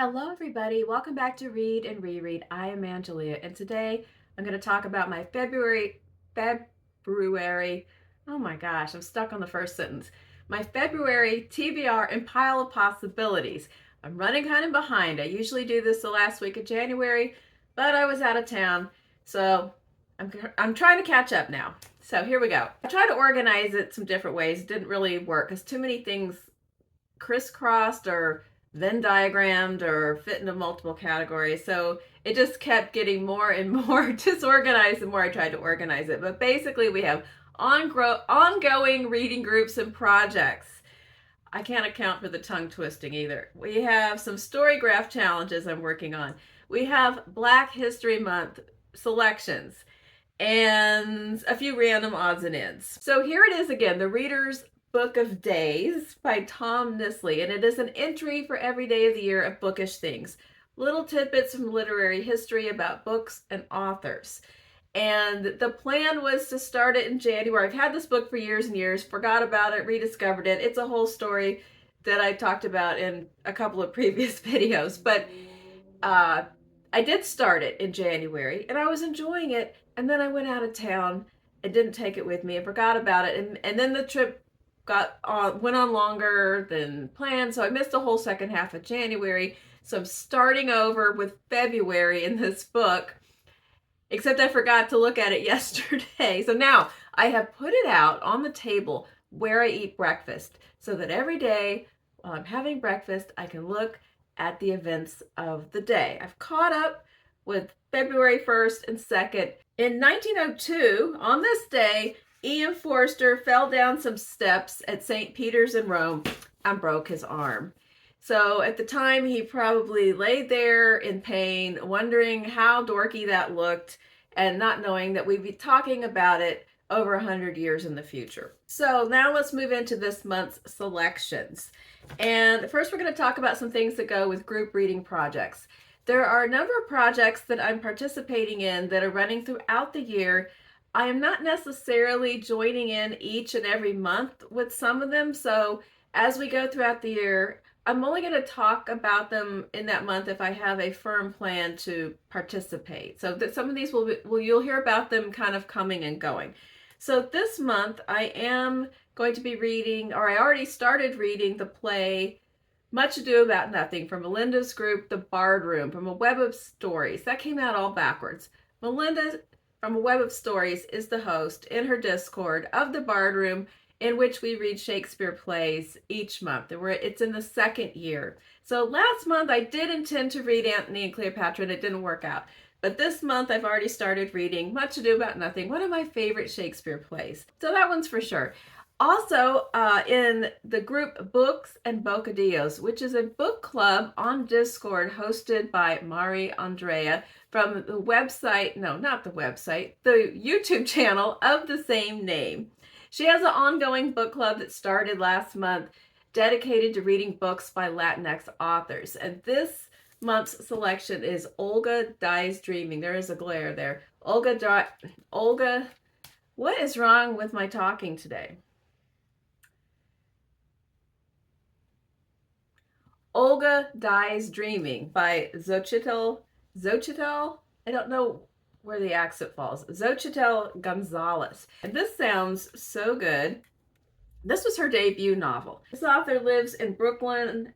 Hello, everybody. Welcome back to Read and Reread. I am Angelia, and today I'm going to talk about my February. Oh my gosh, I'm stuck on the first sentence. My February TBR and pile of possibilities. I'm running kind of behind. I usually do this the last week of January, but I was out of town, so I'm trying to catch up now. So here we go. I tried to organize it some different ways. It didn't really work because too many things crisscrossed or Venn diagrammed or fit into multiple categories. So it just kept getting more and more disorganized the more I tried to organize it. But basically, we have ongoing reading groups and projects. I can't account for the tongue twisting either. We have some Storygraph challenges I'm working on. We have Black History Month selections and a few random odds and ends. So here it is again, the Reader's Book of Days by Tom Nissley, and it is an entry for every day of the year of bookish things. Little tidbits from literary history about books and authors. And the plan was to start it in January. I've had this book for years and years, forgot about it, rediscovered it. It's a whole story that I talked about in a couple of previous videos. But I did start it in January, and I was enjoying it. And then I went out of town and didn't take it with me and forgot about it. And then the trip went on longer than planned, so I missed the whole second half of January. So I'm starting over with February in this book, except I forgot to look at it yesterday. So now I have put it out on the table where I eat breakfast so that every day while I'm having breakfast, I can look at the events of the day. I've caught up with February 1st and 2nd. In 1902, on this day, Ian Forster fell down some steps at St. Peter's in Rome and broke his arm. So at the time, he probably laid there in pain, wondering how dorky that looked, and not knowing that we'd be talking about it over 100 years in the future. So now let's move into this month's selections. And first, we're going to talk about some things that go with group reading projects. There are a number of projects that I'm participating in that are running throughout the year. I am not necessarily joining in each and every month with some of them. So as we go throughout the year, I'm only going to talk about them in that month if I have a firm plan to participate. So that some of these you'll hear about them kind of coming and going. So this month I am going to be reading, or I already started reading the play Much Ado About Nothing from Melinda's group, The Bard Room, from a web of stories. That came out all backwards. Melinda from a web of stories is the host in her Discord of the Bard Room, in which we read Shakespeare plays each month. It's in the second year. So last month I did intend to read Antony and Cleopatra, and it didn't work out. But this month I've already started reading Much Ado About Nothing, one of my favorite Shakespeare plays. So that one's for sure. Also, in the group Books and Bocadillos, which is a book club on Discord hosted by Mari Andrea from the website, no, not the website, the YouTube channel of the same name. She has an ongoing book club that started last month dedicated to reading books by Latinx authors. And this month's selection is Olga Dies Dreaming. There is a glare there. Olga, what is wrong with my talking today? Olga Dies Dreaming by Xochitl. I don't know where the accent falls. Xochitl Gonzalez. And this sounds so good. This was her debut novel. This author lives in Brooklyn.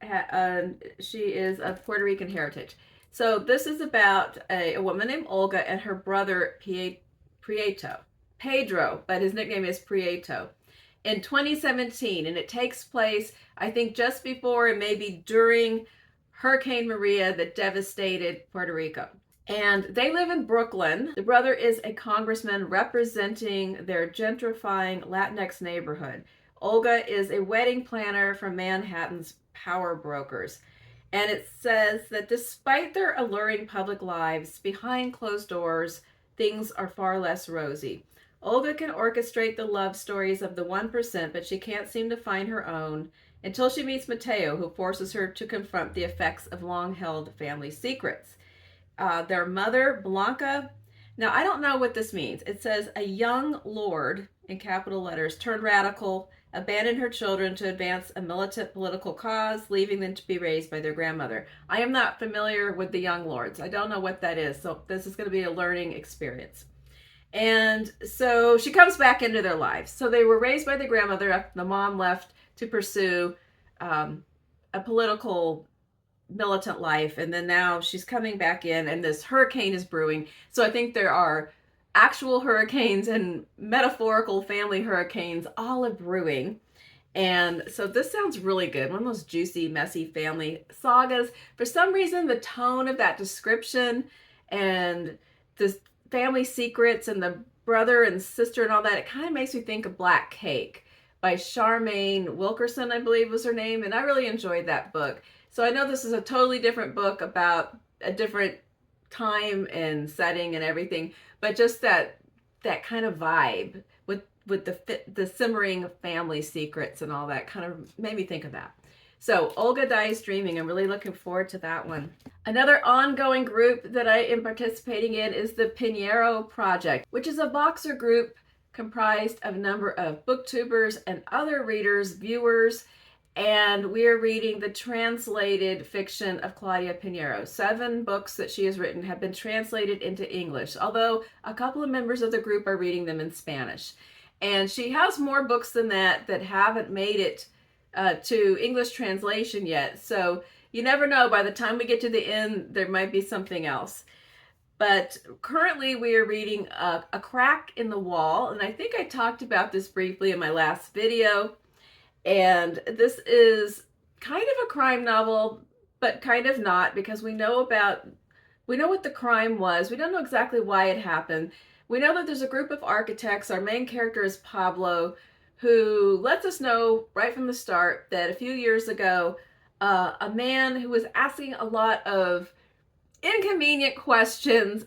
She is of Puerto Rican heritage. So this is about a woman named Olga and her brother Pedro, but his nickname is Prieto, in 2017, and it takes place, I think, just before and maybe during Hurricane Maria that devastated Puerto Rico. And they live in Brooklyn. The brother is a congressman representing their gentrifying Latinx neighborhood. Olga is a wedding planner for Manhattan's power brokers. And it says that despite their alluring public lives, behind closed doors, things are far less rosy. Olga can orchestrate the love stories of the 1%, but she can't seem to find her own until she meets Mateo, who forces her to confront the effects of long-held family secrets. Their mother, Blanca, now I don't know what this means. It says a young lord, in capital letters, turned radical abandoned her children to advance a militant political cause, leaving them to be raised by their grandmother. I am not familiar with the Young Lords. I don't know what that is, so this is going to be a learning experience. And so she comes back into their lives. So they were raised by the grandmother after the mom left to pursue a political militant life, and then now she's coming back in and this hurricane is brewing. So I think there are actual hurricanes and metaphorical family hurricanes all are brewing. And so this sounds really good. One of those juicy, messy family sagas. For some reason, the tone of that description and the family secrets and the brother and sister and all that, it kind of makes me think of Black Cake by Charmaine Wilkerson, I believe was her name. And I really enjoyed that book. So I know this is a totally different book about a different time and setting and everything, but just that kind of vibe with the simmering family secrets and all that kind of made me think of that. So Olga Dies Dreaming, I'm really looking forward to that one. Another ongoing group that I am participating in is the Pineiro Project, which is a Voxer group comprised of a number of booktubers and other readers, viewers, and we are reading the translated fiction of Claudia Pineiro. 7 books that she has written have been translated into English, although a couple of members of the group are reading them in Spanish. And she has more books than that haven't made it to English translation yet. So you never know, by the time we get to the end, there might be something else. But currently we are reading A Crack in the Wall, and I think I talked about this briefly in my last video. And this is kind of a crime novel, but kind of not, because we know what the crime was. We don't know exactly why it happened. We know that there's a group of architects. Our main character is Pablo, who lets us know right from the start that a few years ago, a man who was asking a lot of inconvenient questions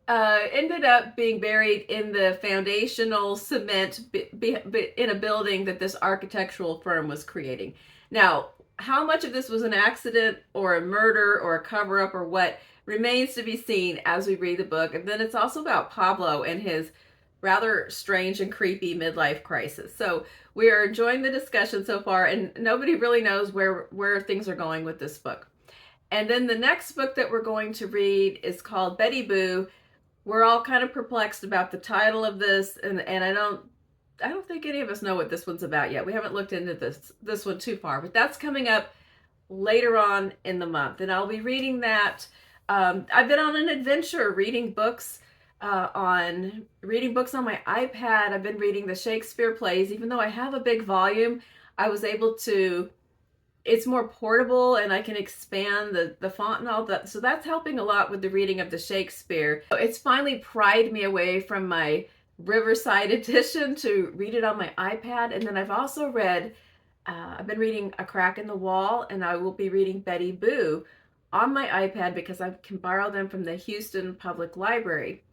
ended up being buried in the foundational cement in a building that this architectural firm was creating. Now, how much of this was an accident or a murder or a cover-up or what remains to be seen as we read the book. And then it's also about Pablo and his rather strange and creepy midlife crisis. So we are enjoying the discussion so far, and nobody really knows where things are going with this book. And then the next book that we're going to read is called Betty Boo. We're all kind of perplexed about the title of this, and I don't think any of us know what this one's about yet. We haven't looked into this one too far, but that's coming up later on in the month, and I'll be reading that. I've been on an adventure reading books on my iPad. I've been reading the Shakespeare plays. Even though I have a big volume, I was able to, it's more portable and I can expand the font and all that. So that's helping a lot with the reading of the Shakespeare. It's finally pried me away from my Riverside edition to read it on my iPad. And then I've also read, I've been reading A Crack in the Wall, and I will be reading Betty Boo on my iPad because I can borrow them from the Houston Public Library.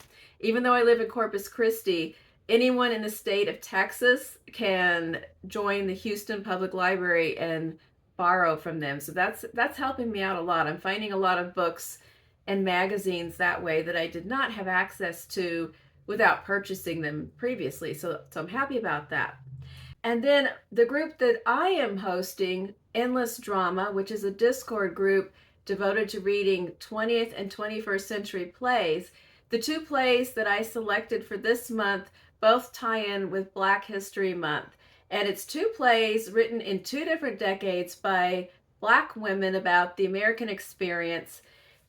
Even though I live in Corpus Christi, anyone in the state of Texas can join the Houston Public Library and borrow from them. So that's helping me out a lot. I'm finding a lot of books and magazines that way that I did not have access to without purchasing them previously. So I'm happy about that. And then the group that I am hosting, Endless Drama, which is a Discord group devoted to reading 20th and 21st century plays. The 2 plays that I selected for this month both tie in with Black History Month. And it's 2 plays written in 2 different decades by Black women about the American experience.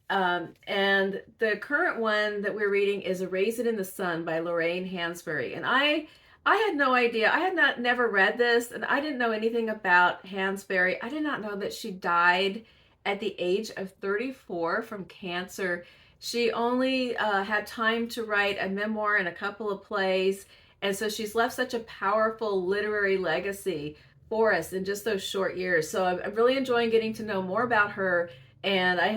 And the current one that we're reading is A Raisin in the Sun by Lorraine Hansberry. And I had no idea. I had never read this, and I didn't know anything about Hansberry. I did not know that she died at the age of 34 from cancer. She only had time to write a memoir and a couple of plays, and so she's left such a powerful literary legacy for us in just those short years. So I'm really enjoying getting to know more about her, and I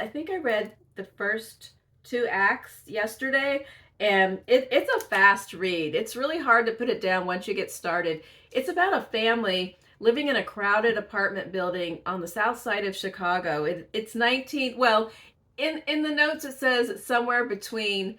think I read the first 2 acts yesterday, and it's a fast read. It's really hard to put it down once you get started. It's about a family living in a crowded apartment building on the south side of Chicago. It's in the notes it says somewhere between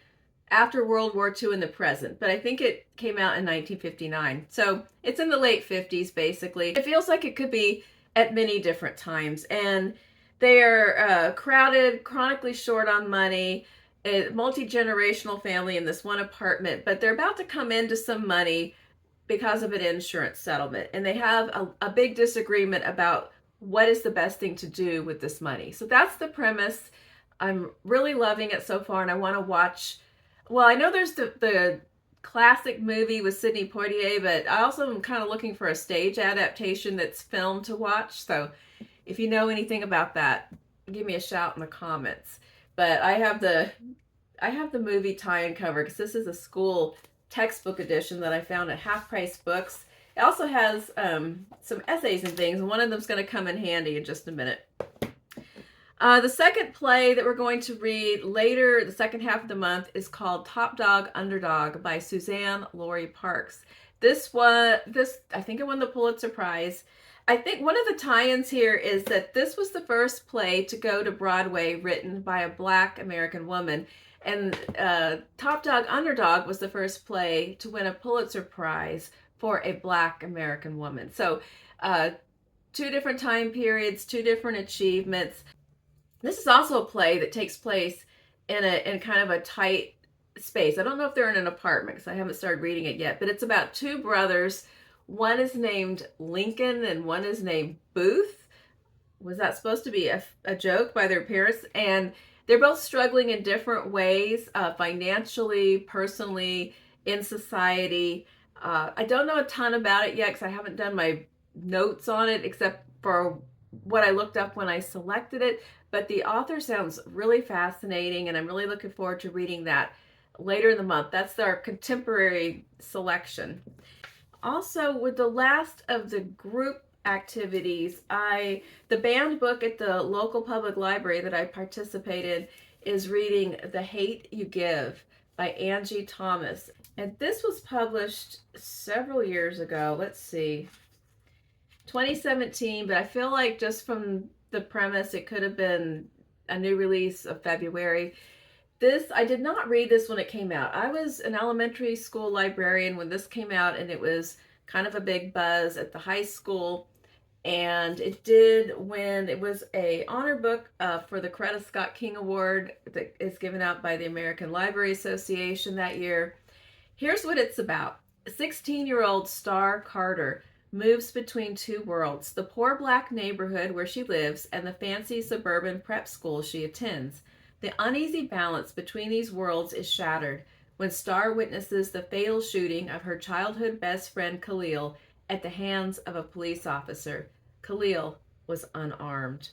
after World War II in the present, but I think it came out in 1959. So it's in the late 50s, basically. It feels like it could be at many different times. And they are crowded, chronically short on money, a multi-generational family in this one apartment, but they're about to come into some money because of an insurance settlement. And they have a big disagreement about what is the best thing to do with this money. So that's the premise. I'm really loving it so far, and I want to watch. Well, I know there's the classic movie with Sidney Poitier, but I also am kind of looking for a stage adaptation that's filmed to watch. So if you know anything about that, give me a shout in the comments. But I have the movie tie-in cover because this is a school textbook edition that I found at Half Price Books. It also has some essays and things, and one of them's going to come in handy in just a minute. The second play that we're going to read later, the second half of the month, is called Top Dog, Underdog by Suzan-Lori Parks. I think it won the Pulitzer Prize. I think one of the tie-ins here is that this was the first play to go to Broadway written by a Black American woman. And Top Dog, Underdog was the first play to win a Pulitzer Prize for a Black American woman. So two different time periods, two different achievements. This is also a play that takes place in kind of a tight space. I don't know if they're in an apartment because I haven't started reading it yet, but it's about two brothers. One is named Lincoln and one is named Booth. Was that supposed to be a joke by their parents? And they're both struggling in different ways, financially, personally, in society. I don't know a ton about it yet because I haven't done my notes on it except for what I looked up when I selected it. But the author sounds really fascinating, and I'm really looking forward to reading that later in the month. That's our contemporary selection. Also, with the last of the group activities, the band book at the local public library that I participated is reading The Hate You Give by Angie Thomas. And this was published several years ago. Let's see, 2017, but I feel like just from the premise, it could have been a new release of February. I did not read this when it came out. I was an elementary school librarian when this came out, and it was kind of a big buzz at the high school. And it did win. It was a honor book for the Coretta Scott King Award that is given out by the American Library Association that year. Here's what it's about. 16-year-old Star Carter moves between two worlds, the poor Black neighborhood where she lives and the fancy suburban prep school she attends. The uneasy balance between these worlds is shattered when Star witnesses the fatal shooting of her childhood best friend Khalil at the hands of a police officer. Khalil was unarmed.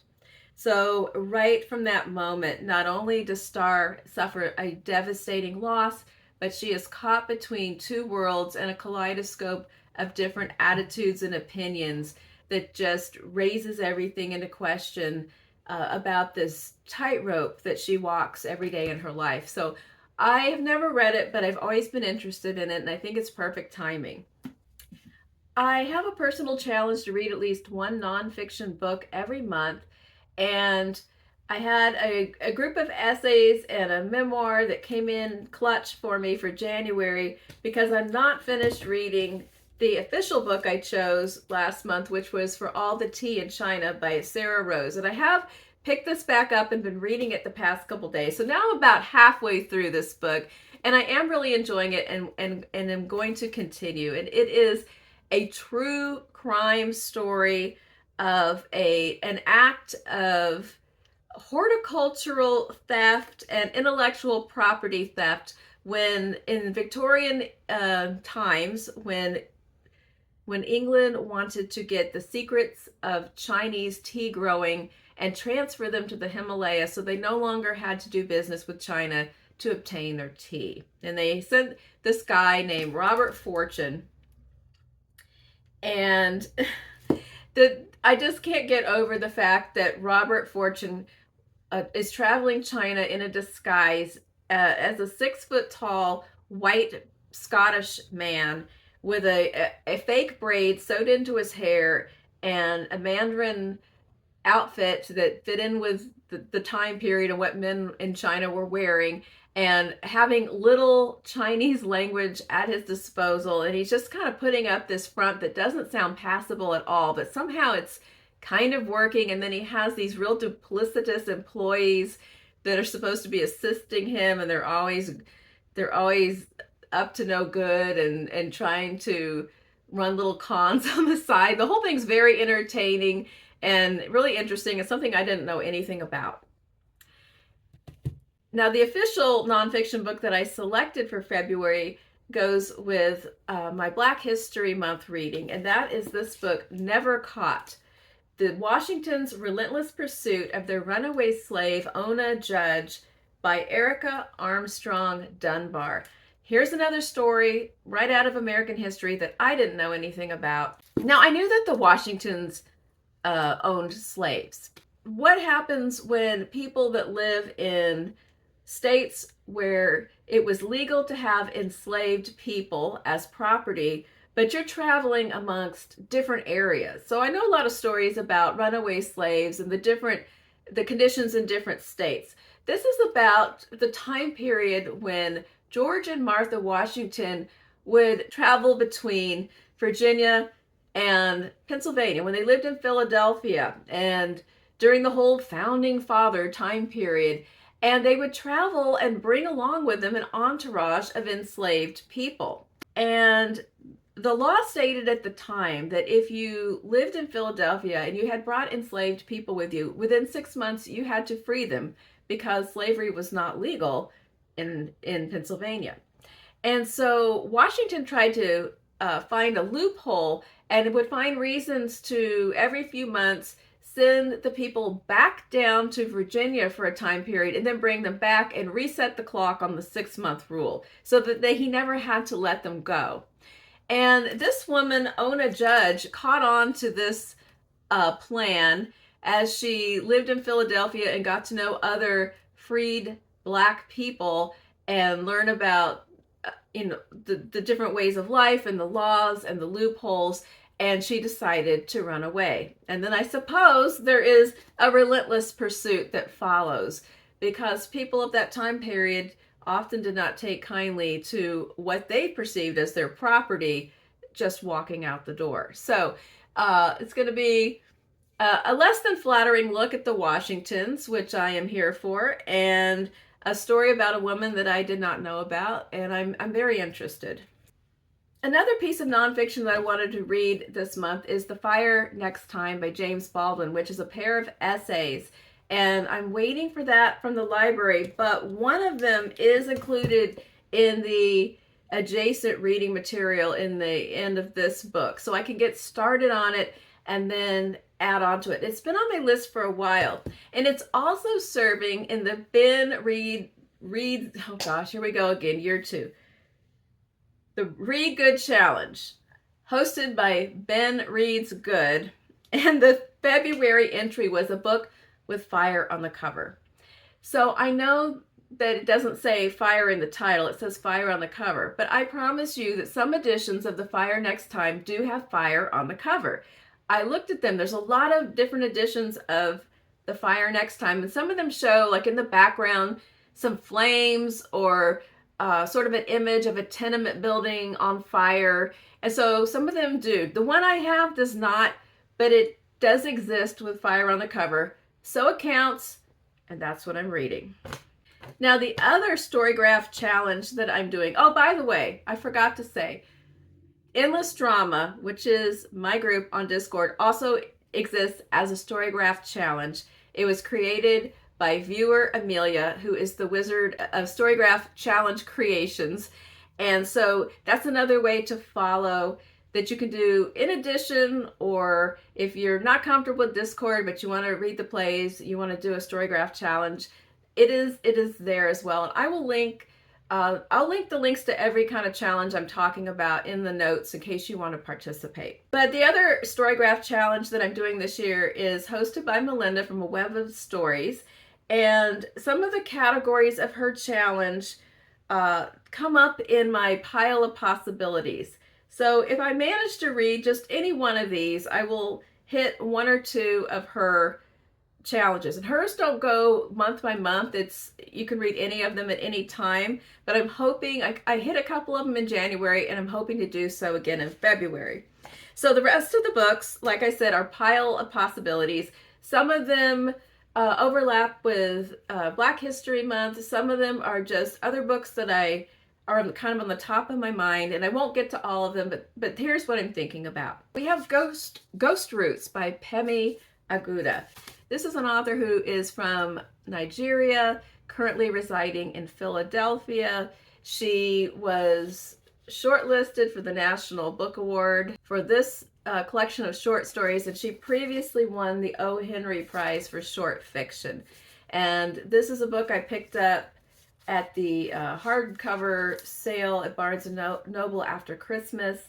So right from that moment, not only does Star suffer a devastating loss, but she is caught between two worlds and a kaleidoscope of different attitudes and opinions that just raises everything into question about this tightrope that she walks every day in her life. So I have never read it, but I've always been interested in it, and I think it's perfect timing. I have a personal challenge to read at least one nonfiction book every month, and I had a group of essays and a memoir that came in clutch for me for January because I'm not finished reading the official book I chose last month, which was For All the Tea in China by Sarah Rose. And I have picked this back up and been reading it the past couple days. So now I'm about halfway through this book, and I am really enjoying it and am going to continue. And it is a true crime story of an act of horticultural theft and intellectual property theft when in Victorian times when England wanted to get the secrets of Chinese tea growing and transfer them to the Himalayas, so they no longer had to do business with China to obtain their tea. And they sent this guy named Robert Fortune, and I just can't get over the fact that Robert Fortune is traveling China in a disguise as a 6-foot-tall white Scottish man with a fake braid sewed into his hair and a Mandarin outfit that fit in with the time period and what men in China were wearing, and having little Chinese language at his disposal. And he's just kind of putting up this front that doesn't sound passable at all, but somehow it's kind of working. And then he has these real duplicitous employees that are supposed to be assisting him, and they're always up to no good and trying to run little cons on the side. The whole thing's very entertaining and really interesting. It's something I didn't know anything about. Now, the official nonfiction book that I selected for February goes with my Black History Month reading, and that is this book, Never Caught: The Washington's Relentless Pursuit of Their Runaway Slave, Ona Judge, by Erica Armstrong Dunbar. Here's another story right out of American history that I didn't know anything about. Now, I knew that the Washingtons owned slaves. What happens when people that live in states where it was legal to have enslaved people as property, but you're traveling amongst different areas? So I know a lot of stories about runaway slaves and the conditions in different states. This is about the time period when George and Martha Washington would travel between Virginia and Pennsylvania when they lived in Philadelphia, and during the whole founding father time period. And they would travel and bring along with them an entourage of enslaved people. And the law stated at the time that if you lived in Philadelphia and you had brought enslaved people with you, within 6 months you had to free them, because slavery was not legal in Pennsylvania. And so Washington tried to find a loophole and would find reasons to, every few months, send the people back down to Virginia for a time period and then bring them back and reset the clock on the 6-month rule, so that he never had to let them go. And this woman, Ona Judge, caught on to this plan as she lived in Philadelphia and got to know other freed Black people and learn about the different ways of life and the laws and the loopholes. And she decided to run away. And then I suppose there is a relentless pursuit that follows, because people of that time period often did not take kindly to what they perceived as their property just walking out the door. So it's going to be a less than flattering look at the Washingtons, which I am here for, and a story about a woman that I did not know about, and I'm very interested. Another piece of nonfiction that I wanted to read this month is The Fire Next Time by James Baldwin, which is a pair of essays. And I'm waiting for that from the library, but one of them is included in the adjacent reading material in the end of this book. So I can get started on it and then add on to it. It's been on my list for a while. And it's also serving in the Ben Read, oh gosh, here we go again, year 2. The Read Good Challenge, hosted by Ben Reads Good, and the February entry was a book with fire on the cover. So I know that it doesn't say fire in the title, it says fire on the cover, but I promise you that some editions of The Fire Next Time do have fire on the cover. I looked at them, there's a lot of different editions of The Fire Next Time, and some of them show, like in the background, some flames or sort of an image of a tenement building on fire. And so some of them do. The one I have does not, but it does exist with fire on the cover. So it counts, and that's what I'm reading. Now, the other Storygraph challenge that I'm doing, oh, by the way, I forgot to say, Endless Drama, which is my group on Discord, also exists as a Storygraph challenge. It was created by viewer Amelia, who is the wizard of Storygraph challenge creations. And so that's another way to follow that you can do in addition, or if you're not comfortable with Discord, but you want to read the plays, you want to do a Storygraph challenge, it is there as well. And I will link, I'll link the links to every kind of challenge I'm talking about in the notes in case you want to participate. But the other Storygraph challenge that I'm doing this year is hosted by Melinda from A Web of Stories. And some of the categories of her challenge come up in my pile of possibilities. So if I manage to read just any one of these, I will hit one or two of her challenges, and hers don't go month by month. You can read any of them at any time, but I'm hoping I hit a couple of them in January, and I'm hoping to do so again in February. So the rest of the books, like I said, are Pile of Possibilities. Some of them overlap with Black History Month. Some of them are just other books that are kind of on the top of my mind, and I won't get to all of them, but here's what I'm thinking about. We have Ghostroots by Pemi Aguda. This is an author who is from Nigeria, currently residing in Philadelphia. She was shortlisted for the National Book Award for this collection of short stories, and she previously won the O. Henry Prize for short fiction. And this is a book I picked up at the hardcover sale at Barnes & Noble after Christmas,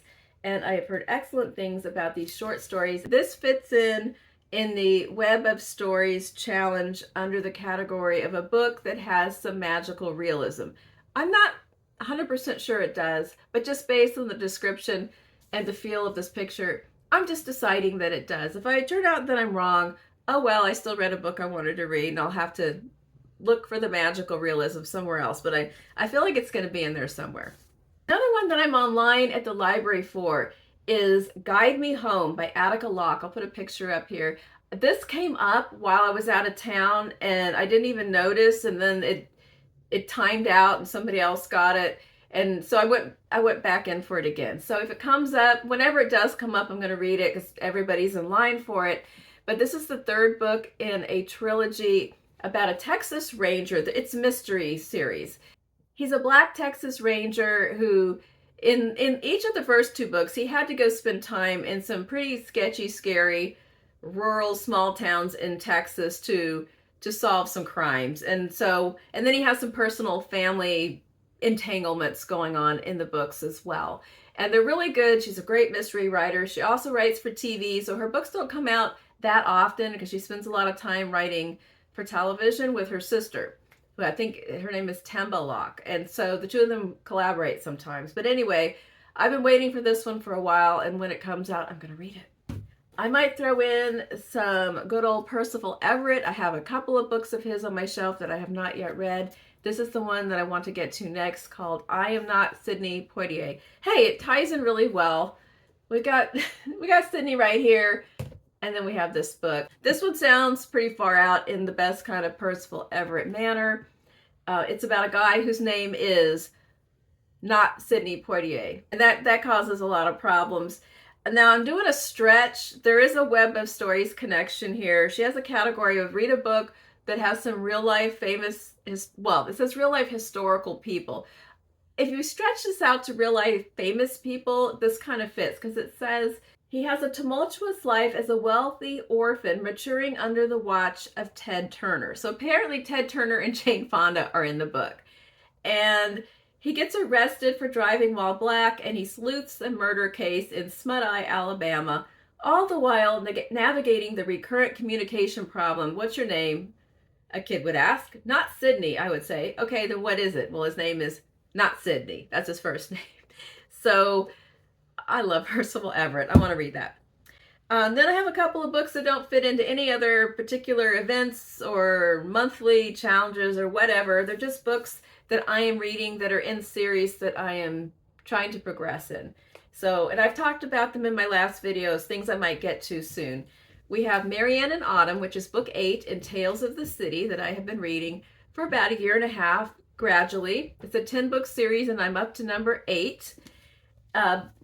and I have heard excellent things about these short stories. This fits in the Web of Stories challenge under the category of a book that has some magical realism. I'm not 100% sure it does, but just based on the description and the feel of this picture, I'm just deciding that it does. If I turn out that I'm wrong, oh well, I still read a book I wanted to read, and I'll have to look for the magical realism somewhere else, but I feel like it's going to be in there somewhere. Another one that I'm online at the library for is Guide Me Home by Attica Locke. I'll put a picture up here. This came up while I was out of town, and I didn't even notice, and then it timed out and somebody else got it, and so I went back in for it again. So if it comes up, whenever it does come up, I'm going to read it because everybody's in line for it. But this is the third book in a trilogy about a Texas Ranger. It's a mystery series. He's a Black Texas Ranger who, in each of the first two books, he had to go spend time in some pretty sketchy, scary, rural, small towns in Texas to solve some crimes. And then he has some personal family entanglements going on in the books as well. And they're really good. She's a great mystery writer. She also writes for TV, so her books don't come out that often because she spends a lot of time writing for television with her sister, who I think her name is Temba Locke. And so the two of them collaborate sometimes. But anyway, I've been waiting for this one for a while, and when it comes out, I'm going to read it. I might throw in some good old Percival Everett. I have a couple of books of his on my shelf that I have not yet read. This is the one that I want to get to next, called I Am Not Sidney Poitier. Hey, it ties in really well. We got Sidney right here. And then we have this book. This one sounds pretty far out in the best kind of Percival Everett manner. It's about a guy whose name is not Sidney Poitier. And that causes a lot of problems. And now I'm doing a stretch. There is a Web of Stories connection here. She has a category of read a book that has some real life famous, it says real life historical people. If you stretch this out to real life famous people, this kind of fits because it says, he has a tumultuous life as a wealthy orphan maturing under the watch of Ted Turner. So apparently Ted Turner and Jane Fonda are in the book. And he gets arrested for driving while black, and he sleuths a murder case in Smut-Eye, Alabama, all the while navigating the recurrent communication problem. What's your name? A kid would ask. Not Sidney, I would say. Okay, then what is it? Well, his name is not Sidney. That's his first name. So I love Percival Everett. I want to read that. Then I have a couple of books that don't fit into any other particular events or monthly challenges or whatever. They're just books that I am reading that are in series that I am trying to progress in. So, and I've talked about them in my last videos, things I might get to soon. We have Marianne in Autumn, which is book 8 in Tales of the City that I have been reading for about a year and a half gradually. It's a 10-book series and I'm up to number 8.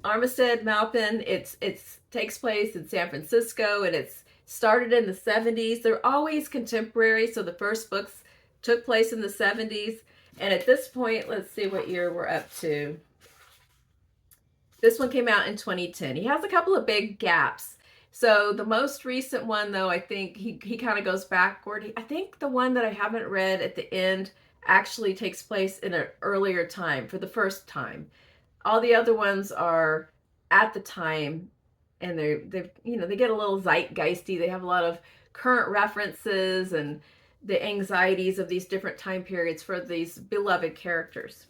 Armistead Maupin, it takes place in San Francisco, and it's started in the 70s. They're always contemporary, so the first books took place in the 70s. And at this point, let's see what year we're up to. This one came out in 2010. He has a couple of big gaps. So the most recent one, though, I think he kind of goes backward. I think the one that I haven't read at the end actually takes place in an earlier time, for the first time. All the other ones are at the time, and they get a little zeitgeisty. They have a lot of current references and the anxieties of these different time periods for these beloved characters.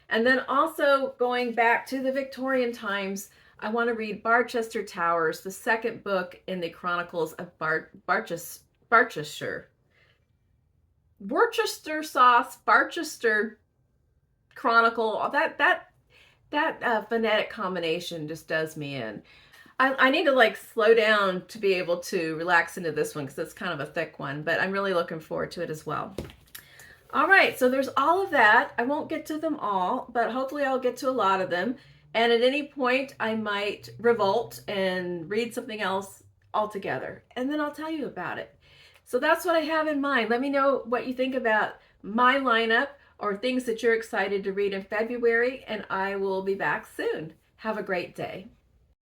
And then also going back to the Victorian times, I want to read Barchester Towers, the second book in the Chronicles of Worcester sauce, Barchester Chronicle, that phonetic combination just does me in. I need to like slow down to be able to relax into this one because it's kind of a thick one, but I'm really looking forward to it as well. All right, so there's all of that. I won't get to them all, but hopefully I'll get to a lot of them. And at any point, I might revolt and read something else altogether, and then I'll tell you about it. So that's what I have in mind. Let me know what you think about my lineup or things that you're excited to read in February, and I will be back soon. Have a great day.